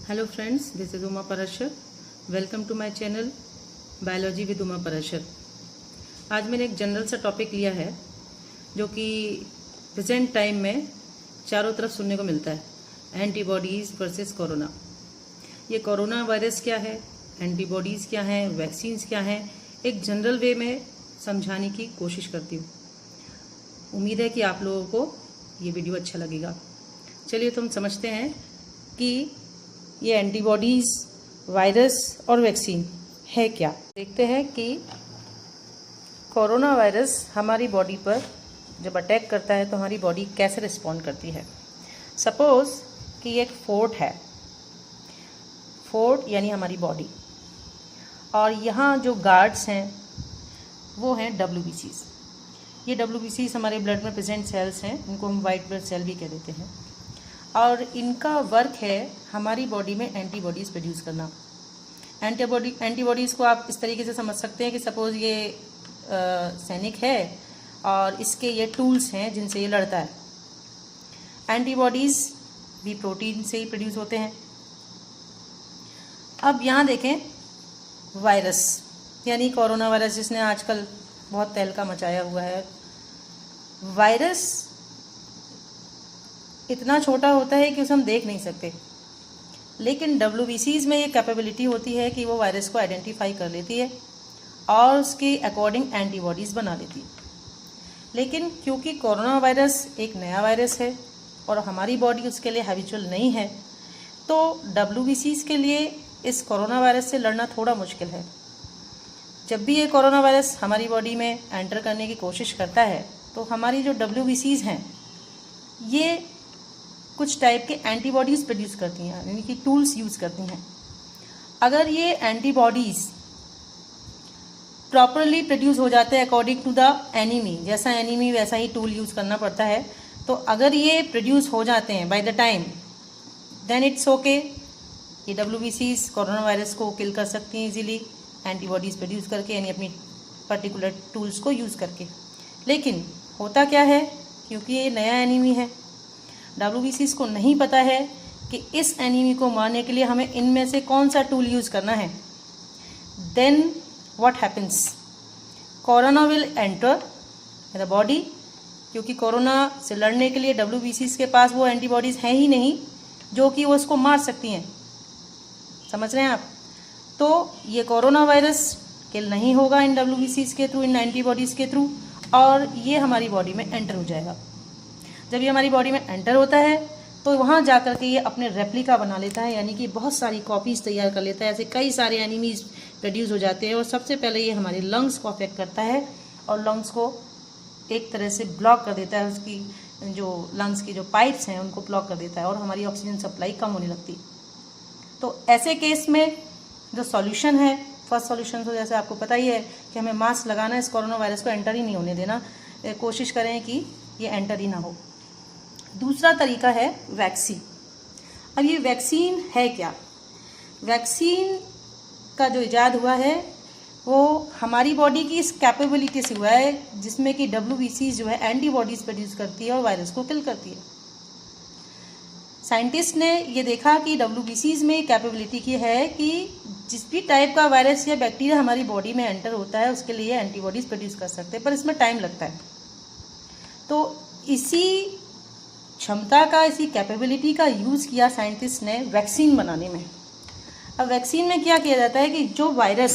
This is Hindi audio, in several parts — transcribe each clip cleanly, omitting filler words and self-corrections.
Hello friends, this is Uma Parashar. Welcome to my channel biology with Uma Parashar. आज मैंने एक जनरल सा टॉपिक लिया है जो कि प्रेजेंट टाइम में चारों तरफ सुनने को मिलता है, एंटीबॉडीज़ वर्सेस कोरोना। ये कोरोना वायरस क्या है, एंटीबॉडीज़ क्या हैं, वैक्सीन्स क्या हैं, एक जनरल वे में समझाने की कोशिश करती हूँ। उम्मीद है कि आप लोगों को ये वीडियो अच्छा लगेगा। चलिए तो हम समझते हैं कि ये एंटीबॉडीज़, वायरस और वैक्सीन है क्या। देखते हैं कि कोरोना वायरस हमारी बॉडी पर जब अटैक करता है तो हमारी बॉडी कैसे रिस्पॉन्ड करती है। सपोज़ कि एक फोर्ट है, फोर्ट यानी हमारी बॉडी, और यहाँ जो गार्ड्स हैं वो हैं WBCs। ये WBCs हमारे ब्लड में प्रेजेंट सेल्स हैं, इनको हम वाइट ब्लड सेल भी कह देते हैं, और इनका वर्क है हमारी बॉडी में एंटीबॉडीज़ प्रोड्यूस करना। एंटीबॉडीज़ को आप इस तरीके से समझ सकते हैं कि सपोज़ ये सैनिक है और इसके ये टूल्स हैं जिनसे ये लड़ता है। एंटीबॉडीज़ भी प्रोटीन से ही प्रोड्यूस होते हैं। अब यहाँ देखें, वायरस यानी कोरोना वायरस जिसने आजकल बहुत तहलका मचाया हुआ है। वायरस इतना छोटा होता है कि उसे हम देख नहीं सकते, लेकिन WBCs में ये कैपेबिलिटी होती है कि वो वायरस को आइडेंटिफाई कर लेती है और उसके अकॉर्डिंग एंटीबॉडीज़ बना लेती है। लेकिन क्योंकि कोरोना वायरस एक नया वायरस है और हमारी बॉडी उसके लिए हैबिचुअल नहीं है, तो WBCs के लिए इस कोरोना वायरस से लड़ना थोड़ा मुश्किल है। जब भी ये कोरोना वायरस हमारी बॉडी में एंटर करने की कोशिश करता है तो हमारी जो WBCs हैं ये कुछ टाइप के एंटीबॉडीज़ प्रोड्यूस करती हैं, यानी कि टूल्स यूज़ करती हैं। अगर ये एंटीबॉडीज़ प्रॉपरली प्रोड्यूस हो जाते हैं अकॉर्डिंग टू द एनिमी, जैसा एनिमी वैसा ही टूल यूज़ करना पड़ता है, तो अगर ये प्रोड्यूस हो जाते हैं by the time, then it's okay. ये WBCs कोरोना वायरस को किल कर सकती हैं इजीली एंटीबॉडीज़ प्रोड्यूस करके, यानी अपनी पर्टिकुलर टूल्स को यूज़ करके। लेकिन होता क्या है, क्योंकि ये नया एनिमी है, WBCs को नहीं पता है कि इस एनिमी को मारने के लिए हमें इनमें से कौन सा टूल यूज़ करना है। Then what happens, corona will enter the body, क्योंकि कोरोना से लड़ने के लिए WBCs के पास वो एंटीबॉडीज़ हैं ही नहीं जो कि वो उसको मार सकती हैं। समझ रहे हैं आप? तो ये कोरोना वायरस किल नहीं होगा इन WBCs के थ्रू, इन एंटीबॉडीज़ के थ्रू, और ये हमारी बॉडी में एंटर हो जाएगा। जब ये हमारी बॉडी में एंटर होता है तो वहाँ जा कर के ये अपने रेप्लिका बना लेता है, यानी कि बहुत सारी कॉपीज़ तैयार कर लेता है। ऐसे कई सारे एनिमीज़ प्रोड्यूस हो जाते हैं और सबसे पहले ये हमारे लंग्स को अफेक्ट करता है और लंग्स को एक तरह से ब्लॉक कर देता है। उसकी जो लंग्स की जो पाइप्स हैं उनको ब्लॉक कर देता है और हमारी ऑक्सीजन सप्लाई कम होने लगती। तो ऐसे केस में जो सॉल्यूशन है, फर्स्ट सॉल्यूशन तो जैसे आपको पता ही है कि हमें मास्क लगाना, इस कोरोना वायरस को एंटर ही नहीं होने देना, कोशिश करें कि ये एंटर ही ना हो। दूसरा तरीका है वैक्सीन। अब ये वैक्सीन है क्या? वैक्सीन का जो इजाद हुआ है वो हमारी बॉडी की इस कैपेबिलिटी से हुआ है जिसमें कि WBCs जो है एंटीबॉडीज़ प्रोड्यूस करती है और वायरस को किल करती है। साइंटिस्ट ने ये देखा कि WBCs में कैपेबिलिटी की है कि जिस भी टाइप का वायरस या बैक्टीरिया हमारी बॉडी में एंटर होता है उसके लिए एंटीबॉडीज़ प्रोड्यूस कर सकते हैं, पर इसमें टाइम लगता है। तो इसी क्षमता का, इसी कैपेबिलिटी का यूज़ किया साइंटिस्ट ने वैक्सीन बनाने में। अब वैक्सीन में क्या किया जाता है कि जो वायरस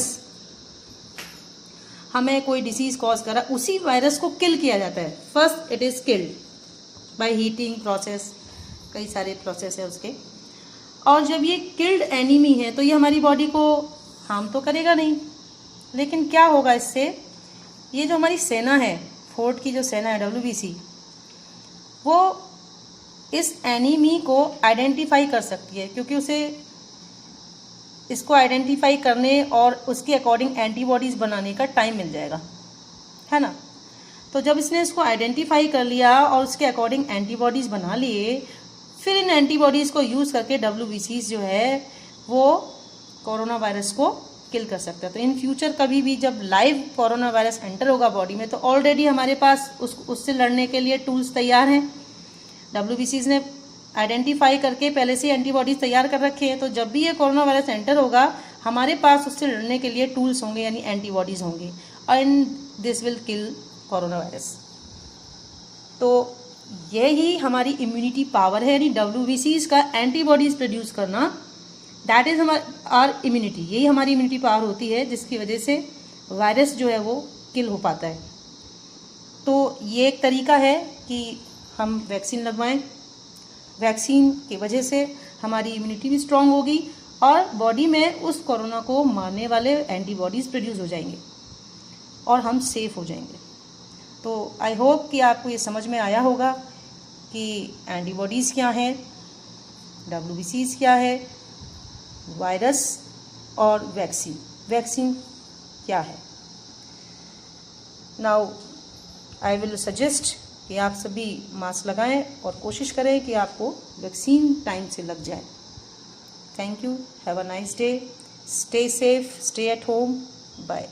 हमें कोई डिसीज़ कॉज करा, उसी वायरस को किल किया जाता है। First it is killed by heating process, कई सारे प्रोसेस है उसके। और जब ये किल्ड एनिमी है तो ये हमारी बॉडी को हार्म तो करेगा नहीं, लेकिन क्या होगा इससे, ये जो हमारी सेना है, फोर्ट की जो सेना है WBC, वो इस एनिमी को आइडेंटिफाई कर सकती है, क्योंकि उसे इसको आइडेंटिफाई करने और उसके अकॉर्डिंग एंटीबॉडीज़ बनाने का टाइम मिल जाएगा, है ना। तो जब इसने इसको आइडेंटिफाई कर लिया और उसके अकॉर्डिंग एंटीबॉडीज़ बना लिए, फिर इन एंटीबॉडीज़ को यूज़ करके WBCs जो है वो कोरोना वायरस को किल कर सकता है। तो इन फ्यूचर कभी भी जब लाइव कोरोना वायरस एंटर होगा बॉडी में, तो ऑलरेडी हमारे पास उससे लड़ने के लिए टूल्स तैयार हैं। WBCs ने आइडेंटिफाई करके पहले से एंटीबॉडीज तैयार कर रखे हैं, तो जब भी ये कोरोना वायरस एंटर होगा हमारे पास उससे लड़ने के लिए टूल्स होंगे, यानी एंटीबॉडीज होंगे, and this will kill corona virus. तो यही हमारी इम्यूनिटी पावर है, यानी WBCs का एंटीबॉडीज प्रोड्यूस करना, दैट इज आर इम्यूनिटी। यही हमारी इम्यूनिटी पावर होती है जिसकी वजह से वायरस जो है वो किल हो पाता है। तो ये एक तरीका है कि हम वैक्सीन लगवाएं, वैक्सीन की वजह से हमारी इम्यूनिटी भी स्ट्रांग होगी और बॉडी में उस कोरोना को मारने वाले एंटीबॉडीज़ प्रोड्यूस हो जाएंगे और हम सेफ हो जाएंगे। तो आई होप कि आपको ये समझ में आया होगा कि एंटीबॉडीज़ क्या हैं, WBCs क्या है, वायरस और वैक्सीन क्या है। नाउ आई विल सजेस्ट कि आप सभी मास्क लगाएं और कोशिश करें कि आपको वैक्सीन टाइम से लग जाए। Thank you, have a nice day, stay safe, stay at home, bye.